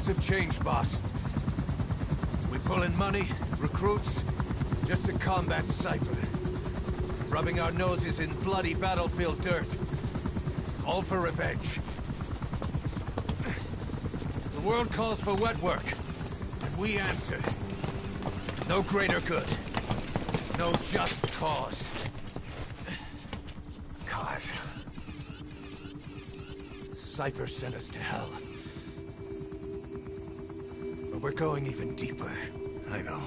Times have changed, boss. We pull in money, recruits, just to combat Cypher. Rubbing our noses in bloody battlefield dirt. All for revenge. The world calls for wet work, and we answer. No greater good. No just cause. Cause. Cypher sent us to hell. But we're going even deeper. I know.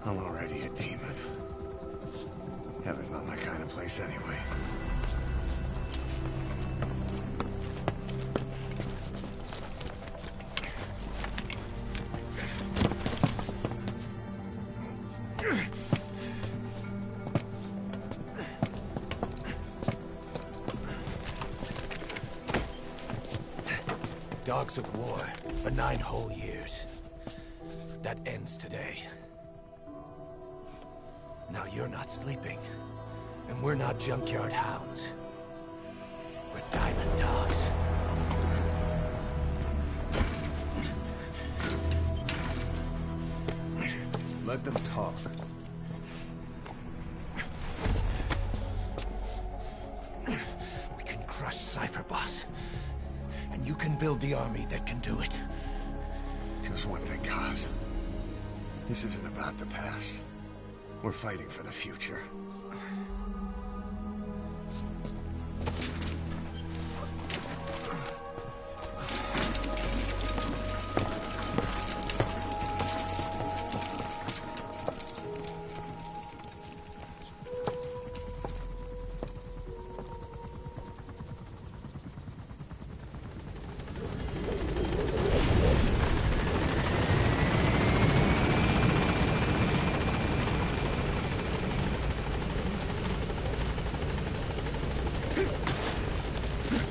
I'm already a demon. Heaven's not my kind of place anyway. Dogs of war for 9 whole years. That ends today. Now you're not sleeping, and we're not junkyard hounds. We're diamond dogs. Let them talk. We can crush Cypher, boss. And you can build the army that can do it. Just one thing, Kaz. This isn't about the past. We're fighting for the future.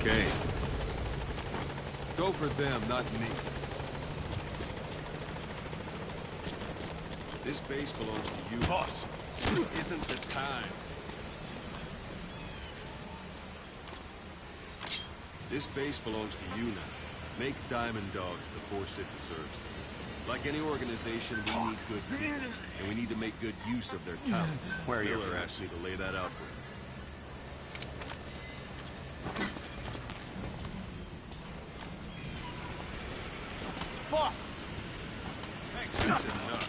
Okay. Go for them, not me. This base belongs to you. Boss, this isn't the time. This base belongs to you now. Make Diamond Dogs the force it deserves. Like any organization, we need good people, and we need to make good use of their talents. Where are your Miller friends? asked me to lay that out for you. Boss! Thanks, that's enough.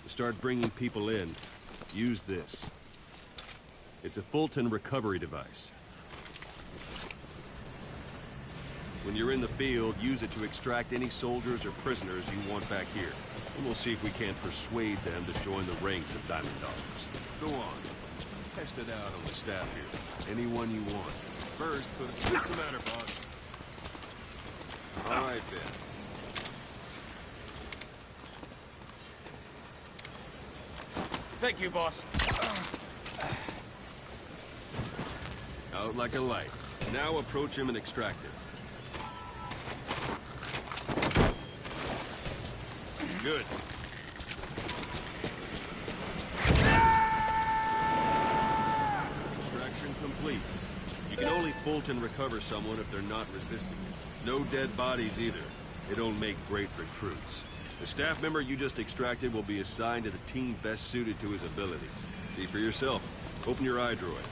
To start bringing people in, use this. It's a Fulton recovery device. When you're in the field, use it to extract any soldiers or prisoners you want back here. And we'll see if we can't persuade them to join the ranks of Diamond Dogs. Go on. Test it out on the staff here. Anyone you want. First, what's the matter, boss? All right, then. Thank you, boss. Out like a light. Now approach him and extract him. Good. Extraction complete. You can only Fulton recover someone if they're not resisting it. No dead bodies either. They don't make great recruits. The staff member you just extracted will be assigned to the team best suited to his abilities. See for yourself. Open your iDroid.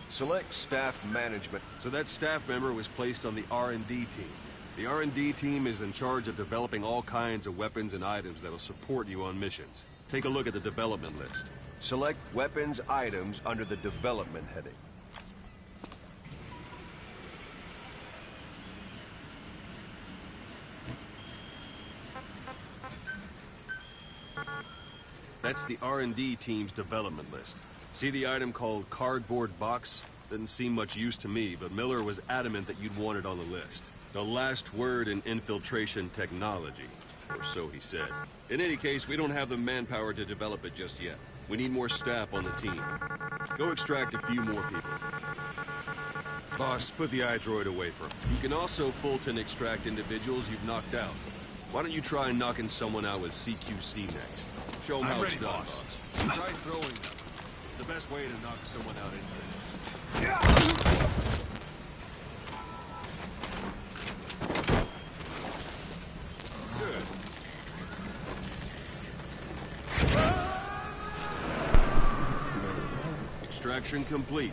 Select staff management. So that staff member was placed on the R&D team. The R&D team is in charge of developing all kinds of weapons and items that'll support you on missions. Take a look at the development list. Select weapons items under the development heading. That's the R&D team's development list. See the item called cardboard box? Didn't seem much use to me, but Miller was adamant that you'd want it on the list. The last word in infiltration technology, or so he said. In any case, we don't have the manpower to develop it just yet. We need more staff on the team. Go extract a few more people. Boss, put the iDroid away from him. You can also Fulton extract individuals you've knocked out. Why don't you try knocking someone out with CQC next? Show them how it's done, boss. Try throwing them. It's the best way to knock someone out instantly. Good. Extraction complete.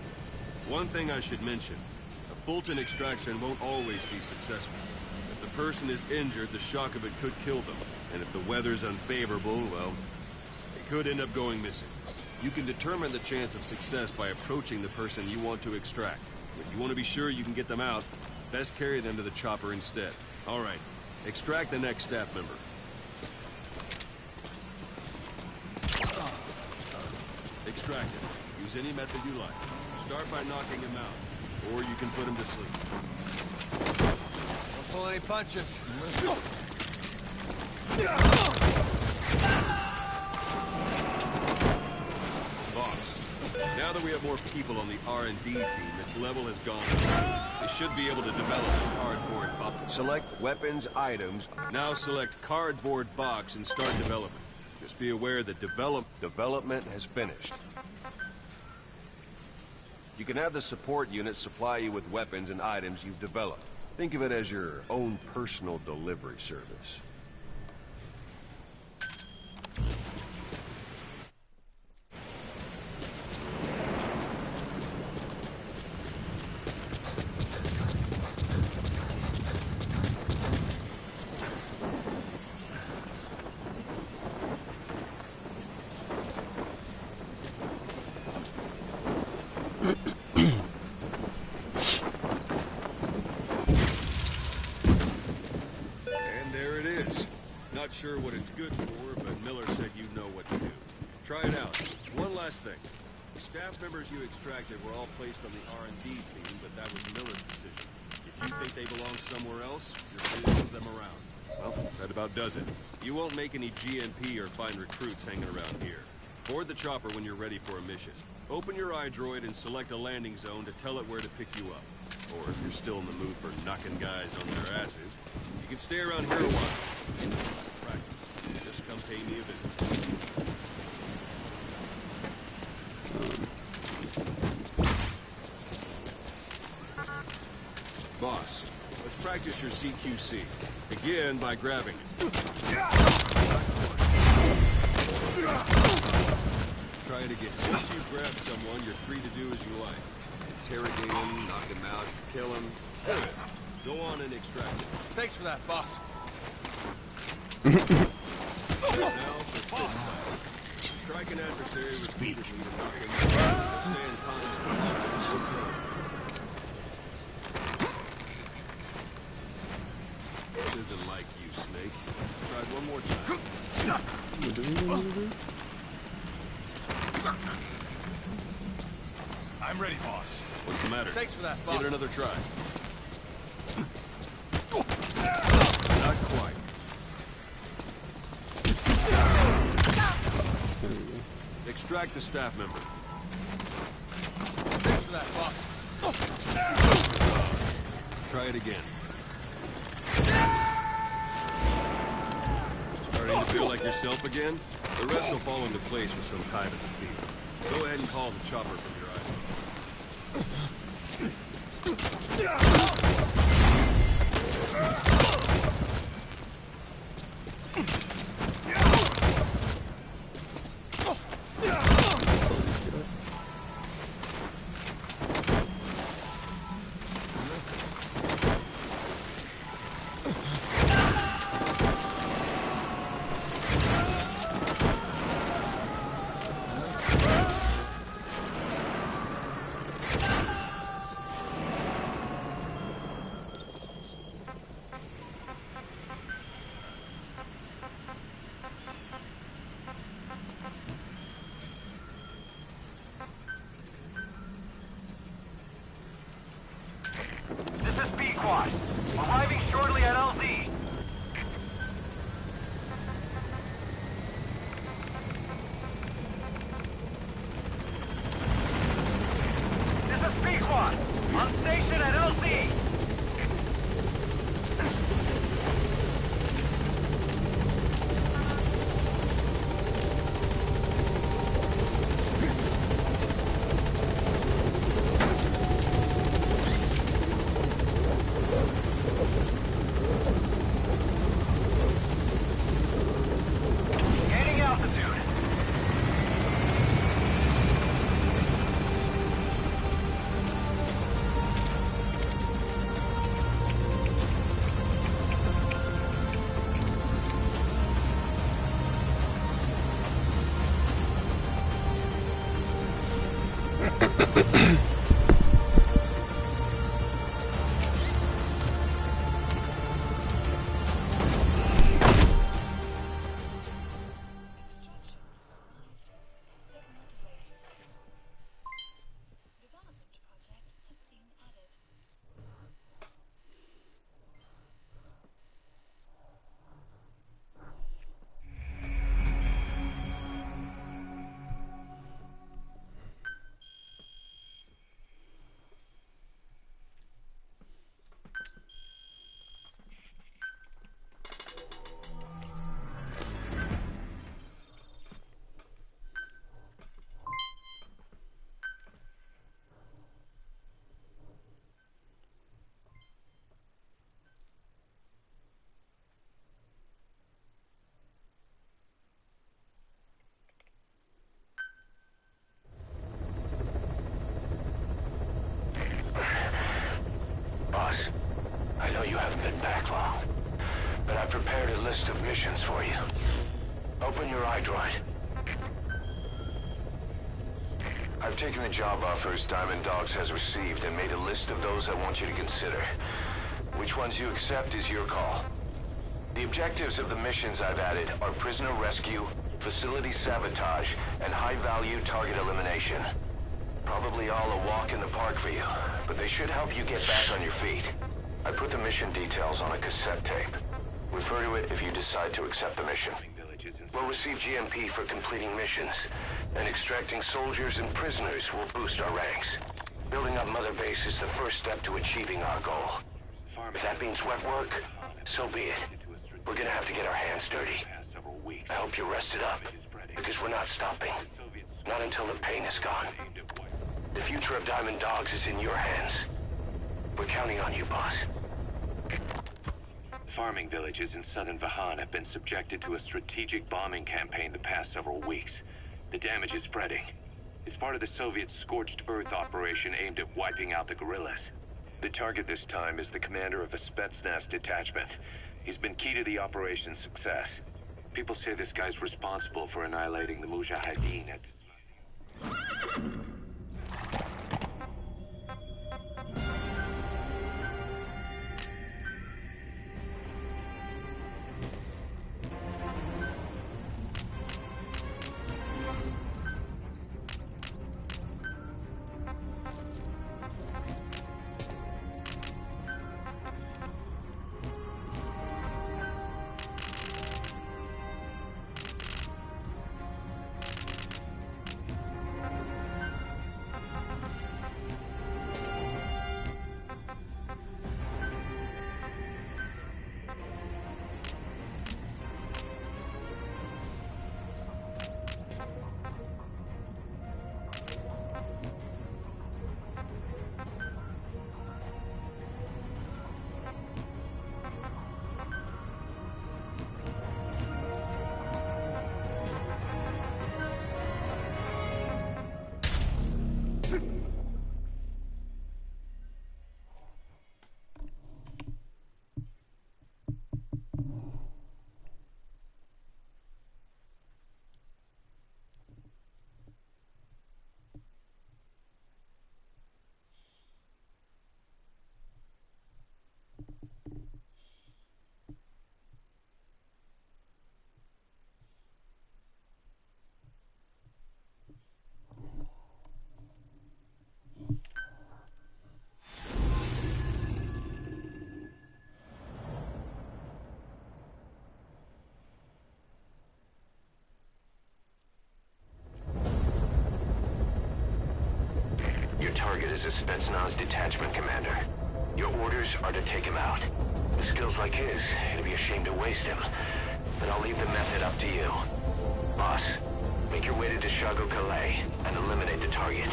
One thing I should mention. A Fulton extraction won't always be successful. If the person is injured, the shock of it could kill them. And if the weather's unfavorable, well, they could end up going missing. You can determine the chance of success by approaching the person you want to extract. If you want to be sure you can get them out, best carry them to the chopper instead. All right, extract the next staff member. Extract him. Use any method you like. Start by knocking him out, or you can put him to sleep. Don't pull any punches. Boss, now that we have more people on the R&D team, its level has gone up. They should be able to develop a cardboard box. Select weapons items. Now select cardboard box and start development. Just be aware that Development has finished. You can have the support unit supply you with weapons and items you've developed. Think of it as your own personal delivery service. Not sure what it's good for, but Miller said you know what to do. Try it out. One last thing. The staff members you extracted were all placed on the R&D team, but that was Miller's decision. If you think they belong somewhere else, you're free to move them around. Well, that about does it. You won't make any GMP or find recruits hanging around here. Board the chopper when you're ready for a mission. Open your iDroid and select a landing zone to tell it where to pick you up. Or if you're still in the mood for knocking guys on their asses, you can stay around here a while. It's practice. Just come pay me a visit. Boss, let's practice your CQC. Begin by grabbing it. Try it again. Once you've grabbed someone, you're free to do as you like. Interrogate him, knock him out, kill him. Good. Go on and extract it. Thanks for that, boss. Now for fist fight. Strike an adversary repeatedly to knock him out. Stay in contact with him. This isn't like you, Snake. Try it one more time. I'm ready, boss. What's the matter? Thanks for that, boss. Give it another try. Not quite. Extract the staff member. Thanks for that, boss. Try it again. Starting to feel like yourself again? The rest will fall into place with some kind of defeat. Go ahead and call the chopper from your item. I know you haven't been back long, but I prepared a list of missions for you. Open your iDroid. I've taken the job offers Diamond Dogs has received and made a list of those I want you to consider. Which ones you accept is your call. The objectives of the missions I've added are prisoner rescue, facility sabotage, and high-value target elimination. Probably all a walk in the park for you, but they should help you get back on your feet. I put the mission details on a cassette tape. Refer to it if you decide to accept the mission. We'll receive GMP for completing missions, and extracting soldiers and prisoners will boost our ranks. Building up Mother Base is the first step to achieving our goal. If that means wet work, so be it. We're gonna have to get our hands dirty. I hope you're rested up, because we're not stopping. Not until the pain is gone. The future of Diamond Dogs is in your hands. We're counting on you, boss. Farming villages in southern Vahan have been subjected to a strategic bombing campaign the past several weeks. The damage is spreading. It's part of the Soviet Scorched Earth operation aimed at wiping out the guerrillas. The target this time is the commander of a Spetsnaz detachment. He's been key to the operation's success. People say this guy's responsible for annihilating the Mujahideen at... Your target is a Spetsnaz detachment commander. Your orders are to take him out. With skills like his, it'd be a shame to waste him. But I'll leave the method up to you. Boss, make your way to Deshago Calais and eliminate the target.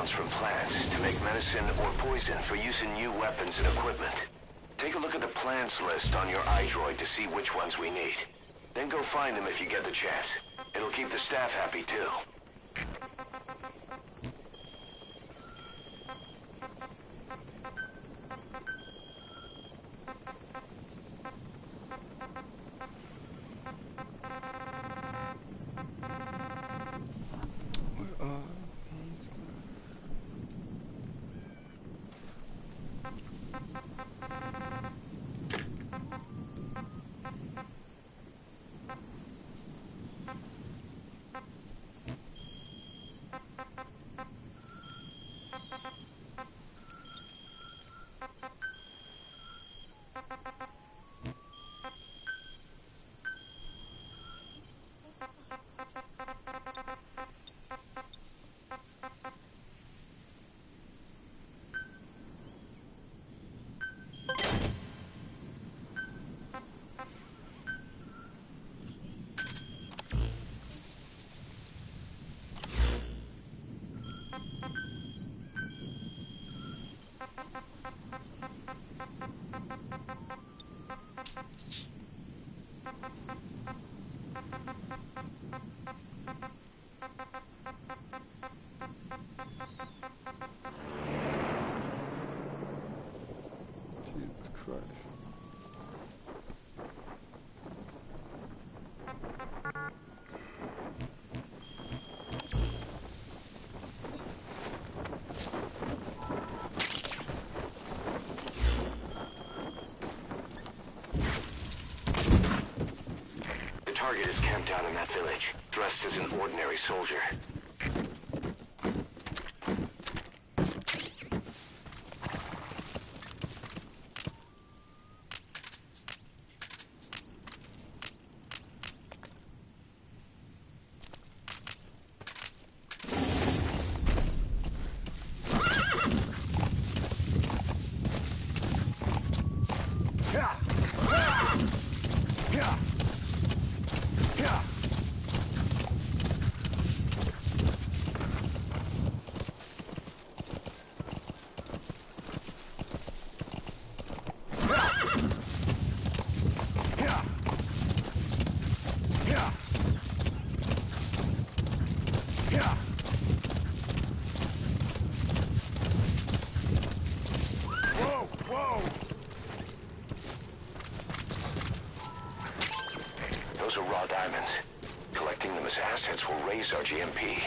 From plants to make medicine or poison for use in new weapons and equipment. Take a look at the plants list on your iDroid to see which ones we need. Then go find them if you get the chance. It'll keep the staff happy too. target is camped out in that village, dressed as an ordinary soldier. Those are raw diamonds. Collecting them as assets will raise our GMP.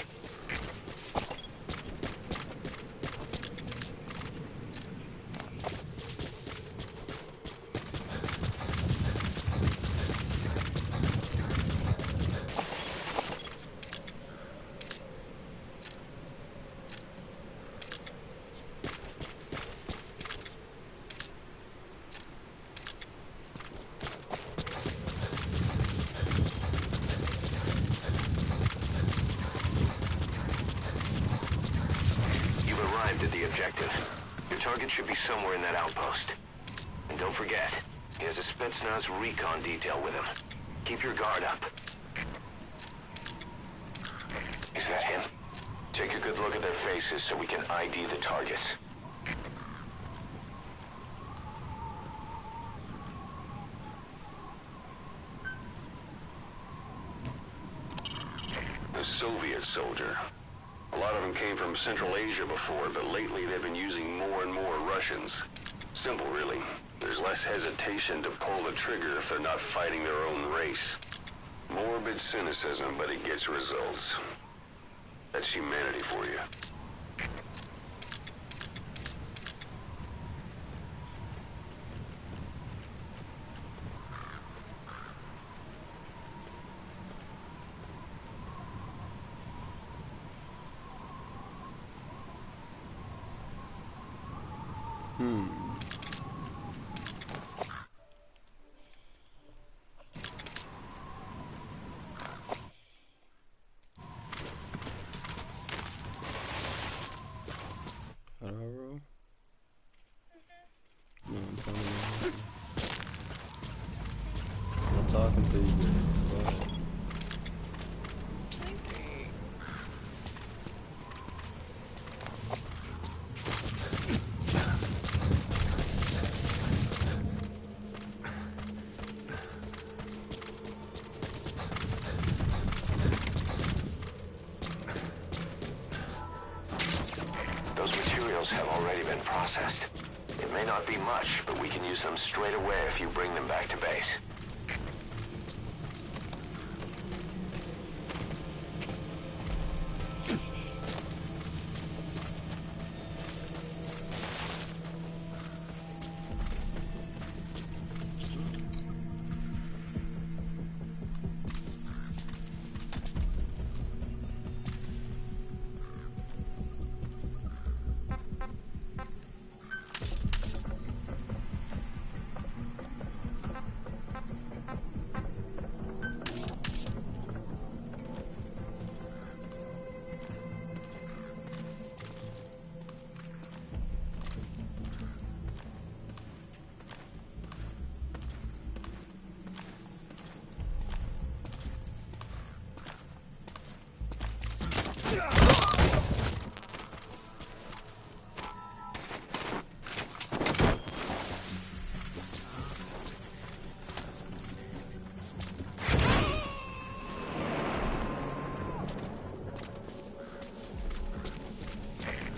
At the objective. Your target should be somewhere in that outpost. And don't forget, he has a Spetsnaz recon detail with him. Keep your guard up. Is that him? Take a good look at their faces so we can ID the targets. A Soviet soldier. A lot of them came from Central Asia before, but lately they've been using more and more Russians. Simple, really. There's less hesitation to pull the trigger if they're not fighting their own race. Morbid cynicism, but it gets results. That's humanity for you. I'm talking to you. Go ahead. Those materials have already been processed. It may not be much, but we can use them straight away if you bring them back to base.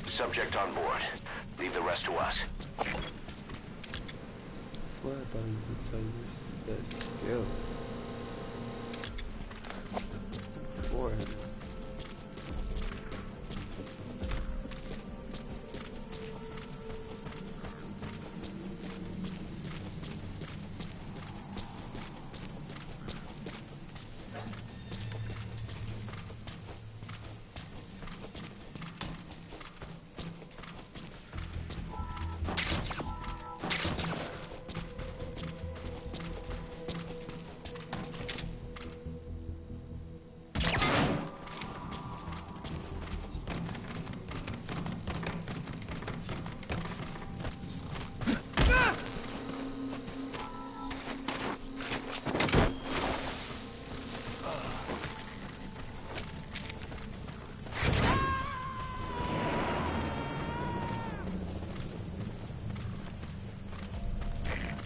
Subject on board. Leave the rest to us. I swear I thought he was gonna tell you that skill. Forehead.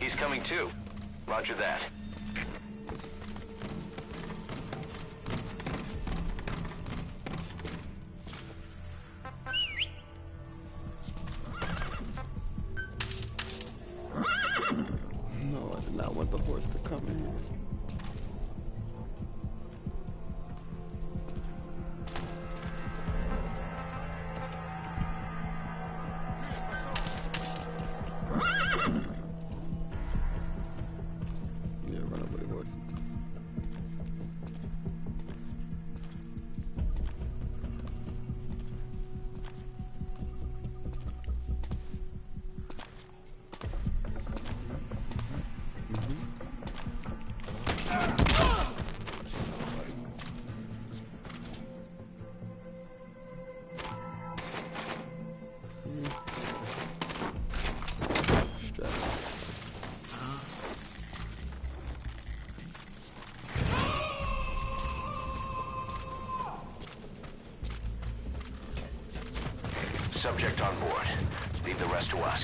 He's coming too. Roger that. No, I did not want the horse to come in here. Yeah, run away, horse. Subject on board. Leave the rest to us.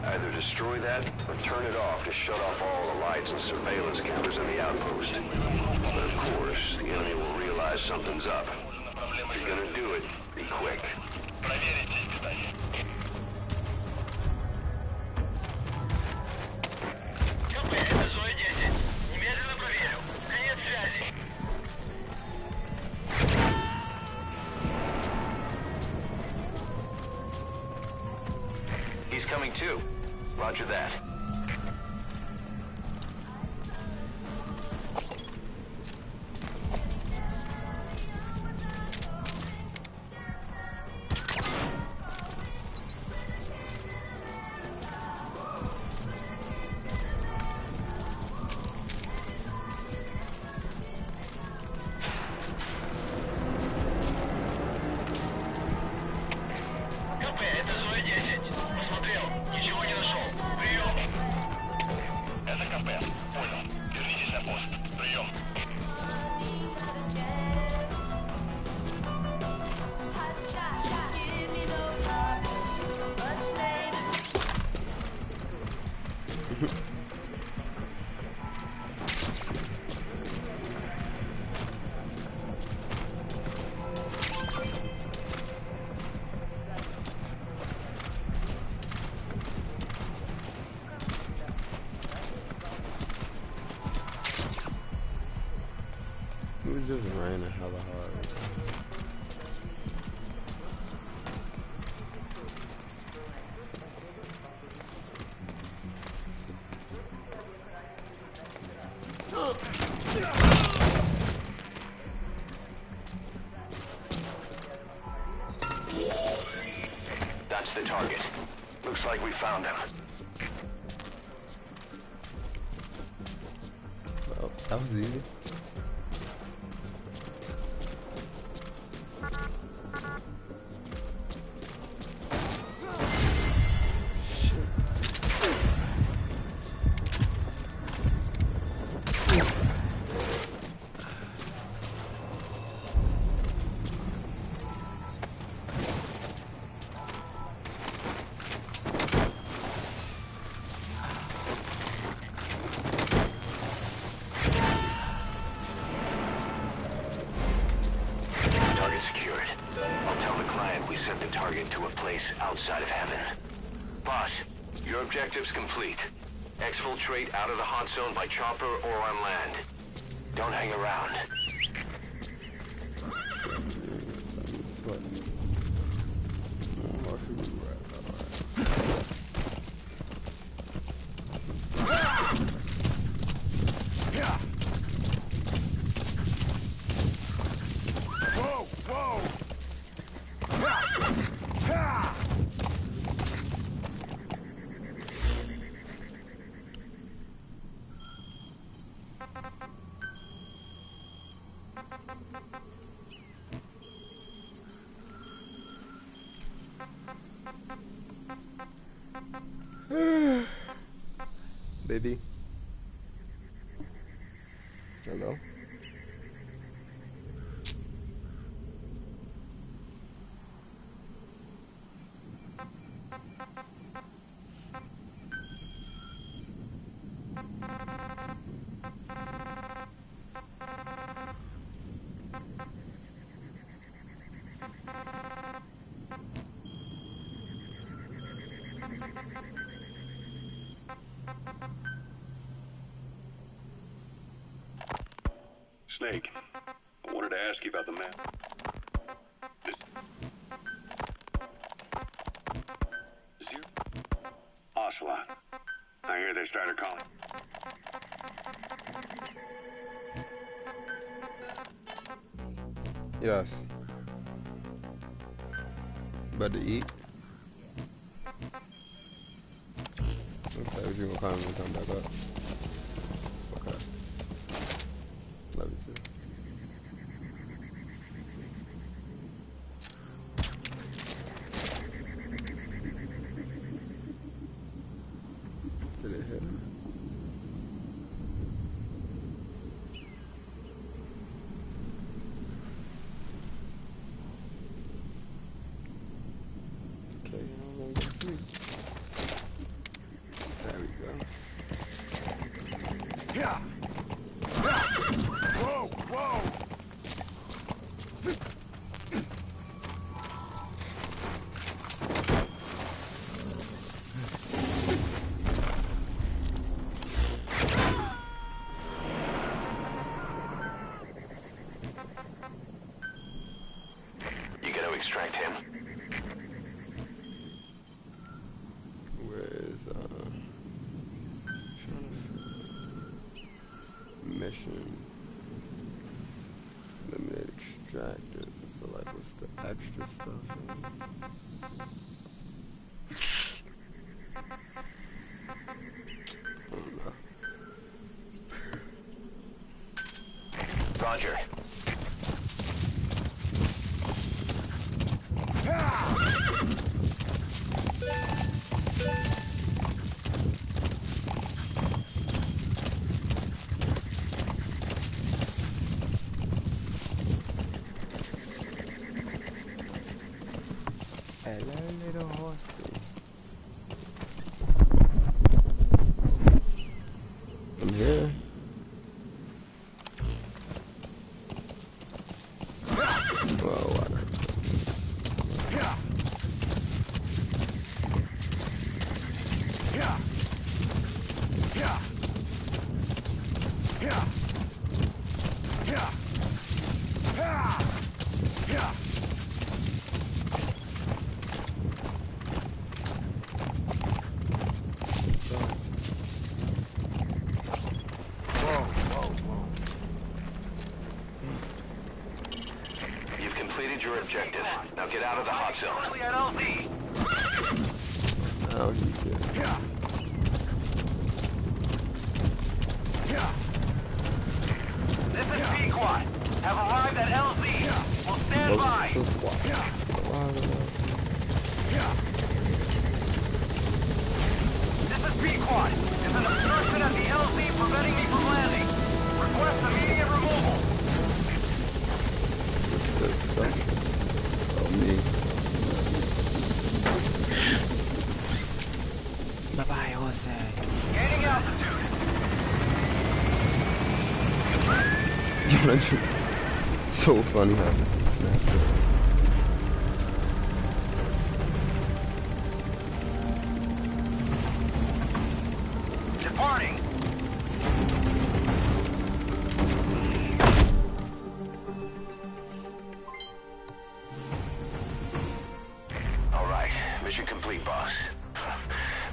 Either destroy that, or turn it off to shut off all the lights and surveillance cameras in the outpost. But of course, the enemy will realize something's up. If you're gonna do it, be quick. He's coming too. Roger that. It was just raining hella hard. That's the target. Looks like we found him. Well, that was easy. To a place outside of heaven. Boss, your objective's complete. Exfiltrate out of the hot zone by chopper or on land. Don't hang around. Baby. Hello? Snake, I wanted to ask you about the map. Zero? Ocelot. I hear they started calling. Yes. About to eat? Okay, if you gonna call me and come back up. Okay. Love you too. Did it hit him? Okay, I'm gonna go to sleep. There we go. Yeah. Whoa, whoa. You gotta extract him. Where is mission? Eliminate extractors. So like what's the extra stuff? I don't know. Roger. Hello, little horsey. I'm here. Whoa, what? Yeah. Yeah. Yeah. Yeah. Yeah. Yeah. Yeah. You've completed your objective. Now get out of the hot zone. Oh, he's here. Yeah. Yeah. This is P-Quad. Have arrived at LZ. We'll stand by. Yeah. This is P-Quad. There's an obstruction at the LZ preventing me from landing. Request immediate removal. Good stuff. Oh, me. Bye-bye, Jose. Gaining altitude. Yo, that's so funny how they snapped it. Departing. All right, mission complete, boss.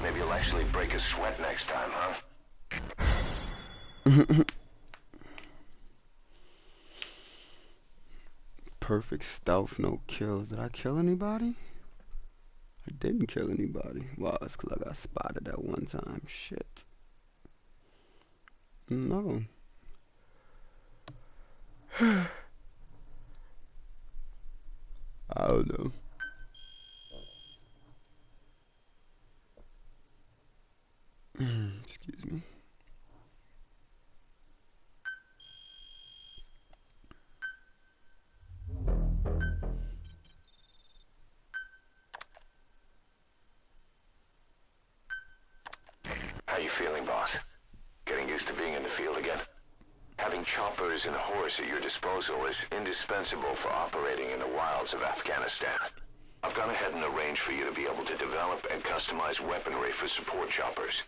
Maybe you'll actually break a sweat next time, huh? Perfect stealth, no kills. Did I kill anybody? I didn't kill anybody. Well, it's because I got spotted that one time. Shit. No. I don't know. Excuse me. How you feeling, boss? Getting used to being in the field again? Having choppers and a horse at your disposal is indispensable for operating in the wilds of Afghanistan. I've gone ahead and arranged for you to be able to develop and customize weaponry for support choppers.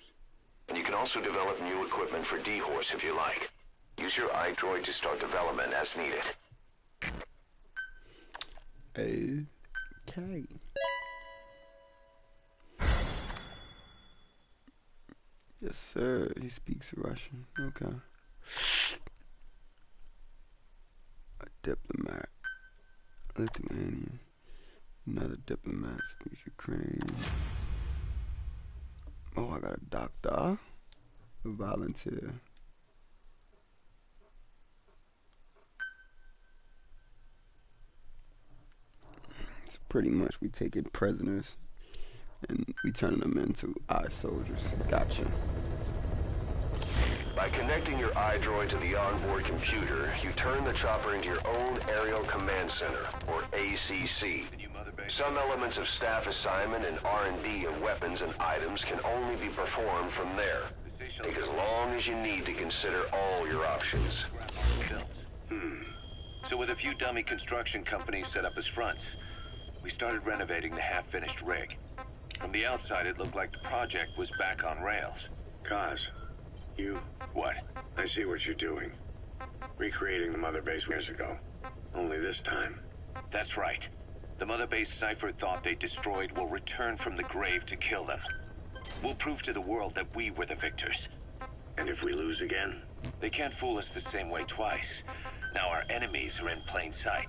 And you can also develop new equipment for D-Horse if you like. Use your iDroid to start development as needed. Okay. Yes, sir. He speaks Russian. Okay. A diplomat. Lithuanian. Another diplomat speaks Ukrainian. Oh, I got a doctor. A volunteer. So pretty much we taking prisoners and we turning them into eye soldiers. Gotcha. By connecting your iDroid to the onboard computer, you turn the chopper into your own Aerial Command Center, or ACC. Some elements of staff assignment and R&D of weapons and items can only be performed from there. Take as long as you need to consider all your options. So with a few dummy construction companies set up as fronts, we started renovating the half-finished rig. From the outside, it looked like the project was back on rails. Kaz, you... What? I see what you're doing. Recreating the mother base years ago. Only this time. That's right. The Mother Base Cypher thought they destroyed will return from the grave to kill them. We'll prove to the world that we were the victors. And if we lose again? They can't fool us the same way twice. Now our enemies are in plain sight.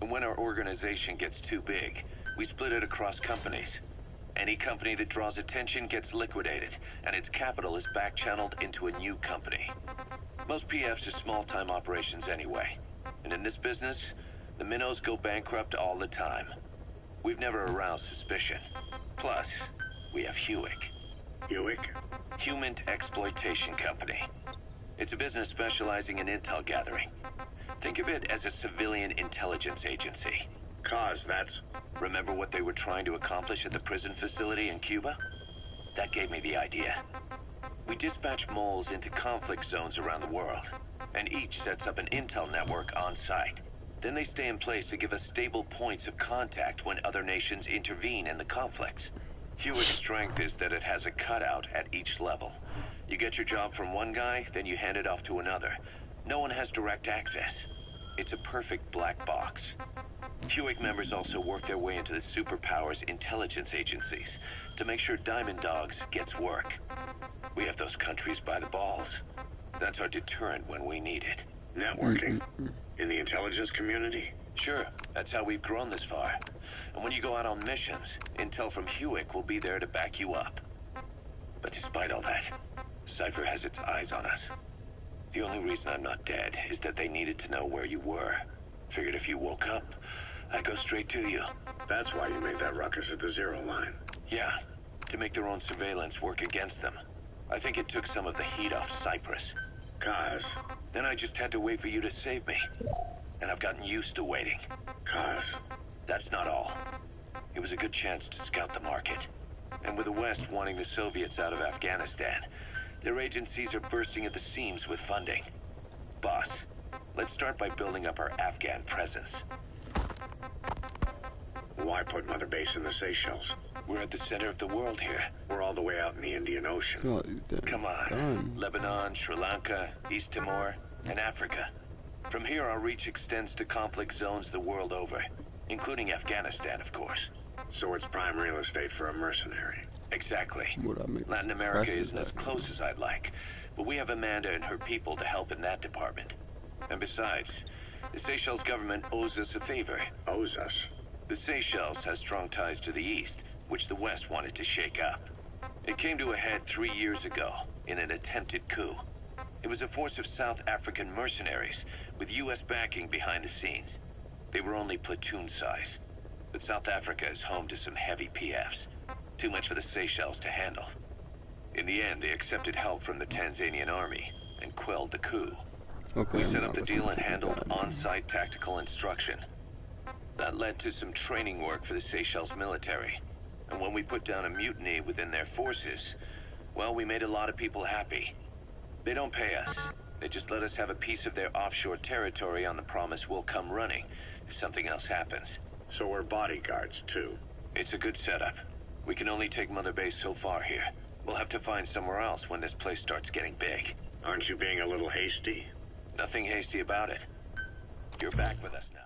And when our organization gets too big, we split it across companies. Any company that draws attention gets liquidated, and its capital is back-channeled into a new company. Most PFs are small-time operations anyway. And in this business, the minnows go bankrupt all the time. We've never aroused suspicion. Plus, we have Hewick. Hewick? Human Exploitation Company. It's a business specializing in intel gathering. Think of it as a civilian intelligence agency. Kaz, that's... Remember what they were trying to accomplish at the prison facility in Cuba? That gave me the idea. We dispatch moles into conflict zones around the world, and each sets up an intel network on site. Then they stay in place to give us stable points of contact when other nations intervene in the conflicts. Hewitt's strength is that it has a cutout at each level. You get your job from one guy, then you hand it off to another. No one has direct access. It's a perfect black box. Hewick members also work their way into the superpowers intelligence agencies to make sure Diamond Dogs gets work. We have those countries by the balls. That's our deterrent when we need it. Networking? In the intelligence community? Sure, that's how we've grown this far. And when you go out on missions, intel from Hewick will be there to back you up. But despite all that, Cypher has its eyes on us. The only reason I'm not dead is that they needed to know where you were. Figured if you woke up, I'd go straight to you. That's why you made that ruckus at the zero line. Yeah, to make their own surveillance work against them. I think it took some of the heat off Cyprus. Kaz. Then I just had to wait for you to save me. And I've gotten used to waiting. Kaz. That's not all. It was a good chance to scout the market. And with the West wanting the Soviets out of Afghanistan, their agencies are bursting at the seams with funding. Boss, let's start by building up our Afghan presence. Why put Mother Base in the Seychelles? We're at the center of the world here. We're all the way out in the Indian Ocean. Oh, Come on. Lebanon, Sri Lanka, East Timor, and Africa. From here, our reach extends to conflict zones the world over, including Afghanistan, of course. So it's prime real estate for a mercenary. Exactly. What Latin America isn't as close as I'd like, but we have Amanda and her people to help in that department. And besides, the Seychelles government owes us a favor. Owes us? The Seychelles has strong ties to the east, which the West wanted to shake up. It came to a head 3 years ago, in an attempted coup. It was a force of South African mercenaries, with U.S. backing behind the scenes. They were only platoon size, but South Africa is home to some heavy PFs. Too much for the Seychelles to handle. In the end, they accepted help from the Tanzanian army and quelled the coup. Okay, We set up the deal and handled on-site tactical instruction. That led to some training work for the Seychelles military. And when we put down a mutiny within their forces, well, we made a lot of people happy. They don't pay us. They just let us have a piece of their offshore territory on the promise we'll come running if something else happens. So we're bodyguards, too. It's a good setup. We can only take Mother Base so far here. We'll have to find somewhere else when this place starts getting big. Aren't you being a little hasty? Nothing hasty about it. You're back with us now.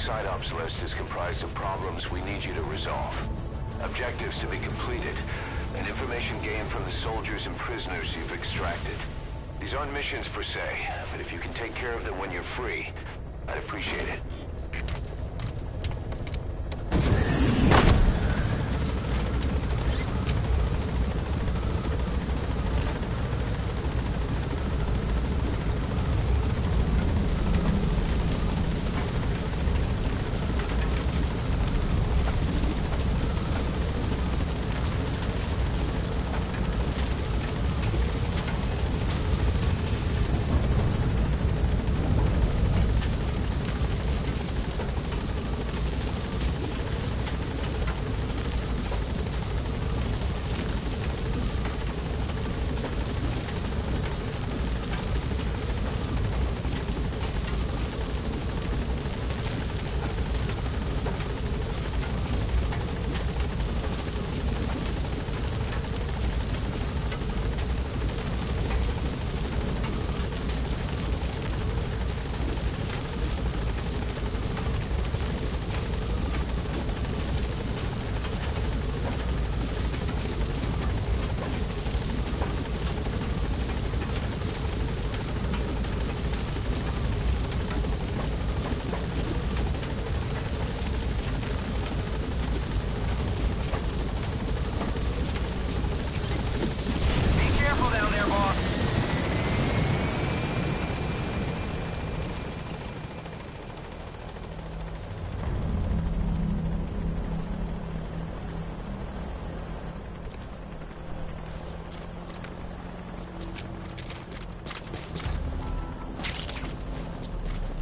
Side ops list is comprised of problems we need you to resolve. Objectives to be completed, and information gained from the soldiers and prisoners you've extracted. These aren't missions per se, but if you can take care of them when you're free, I'd appreciate it.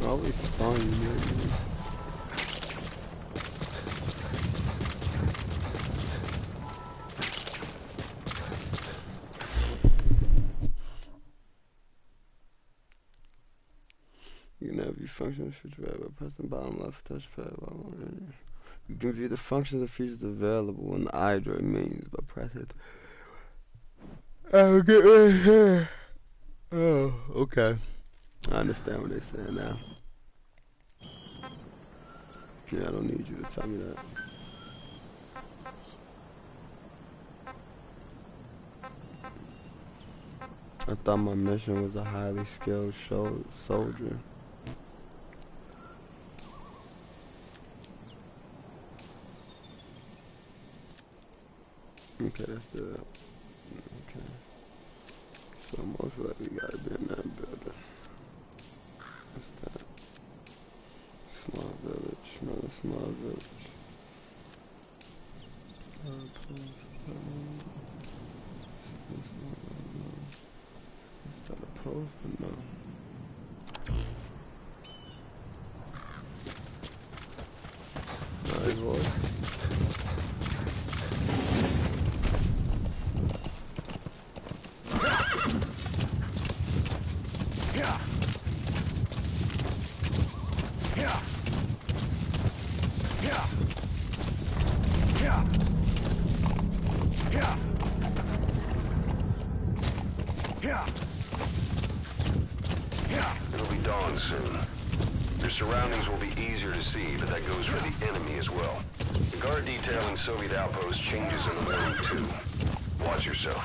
Always spawn here. You can now view functions featured by pressing bottom left touchpad. You can view the functions and features available in the iDroid menus by pressing. I'll get right here. Oh, okay. I understand what they're saying now. Yeah, I don't need you to tell me that. I thought my mission was a highly skilled soldier. Okay, let's do that. Okay. So most likely gotta be in that building. What's that? Small village, another small village. outpost or no? Nice voice. It'll be dawn soon. Your surroundings will be easier to see, but that goes for the enemy as well. The guard detail in Soviet outposts changes in the morning, too. Watch yourself.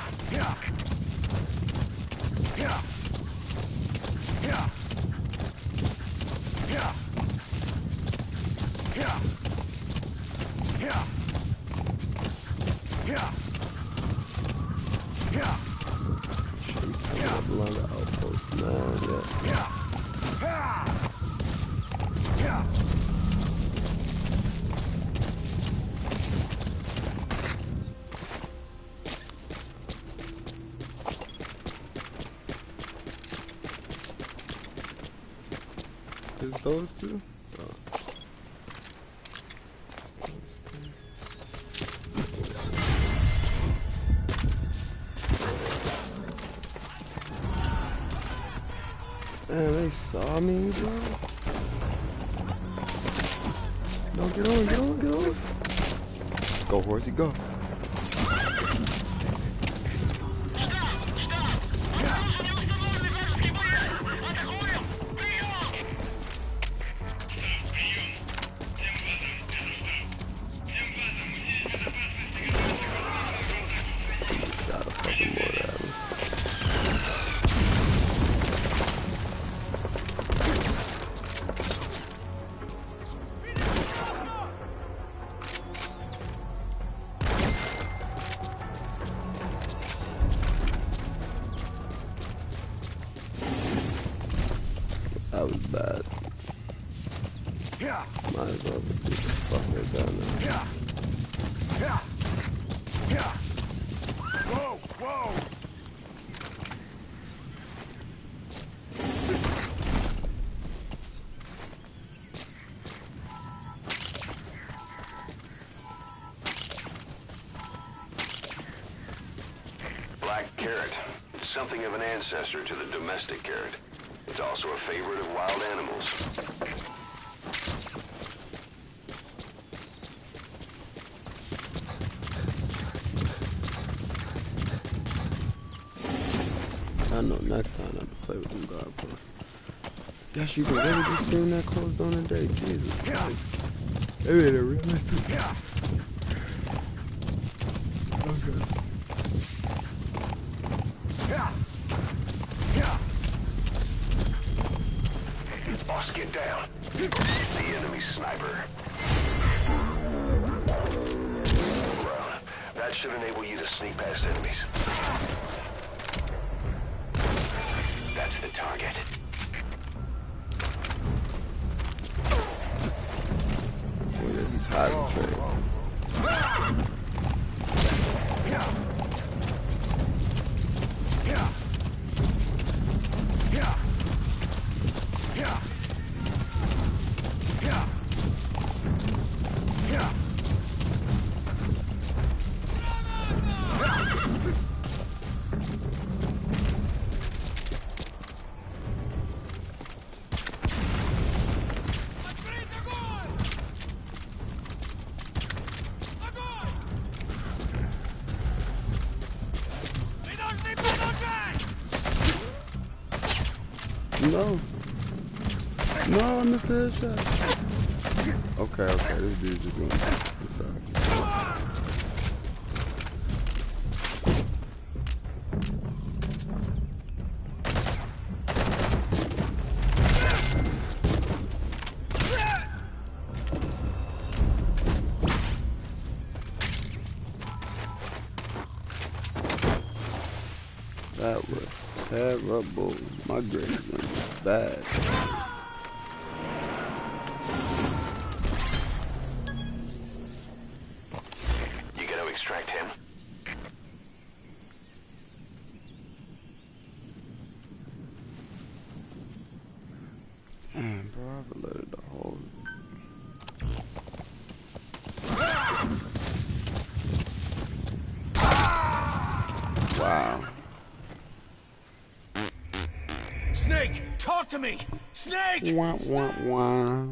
Along the outpost now, yeah. Is those two? Oh. Man, they saw me, bro. No, get on, get on, get on. Go, horsey, go. Gotta fucking more at him. That was bad. Might as well just see the fucker down there. Whoa, whoa! Black carrot. It's something of an ancestor to the domestic carrot. It's also a favorite of wild animals. I know next time I have to play with them guard posts. Guess you can really be seeing that close on the day. Jesus Christ. They made it realistic. Okay. Boss, get down. The enemy sniper. That should enable you to sneak past enemies. That's the target. Look at these hiding trays. No. No, I missed the headshot. Okay, this dude's just doing it. I'm sorry. That was terrible. My grade was bad. You gonna extract him? Man, bro, I've let it the whole. Wow. Snake, talk to me! Snake! Wah, wah, wah.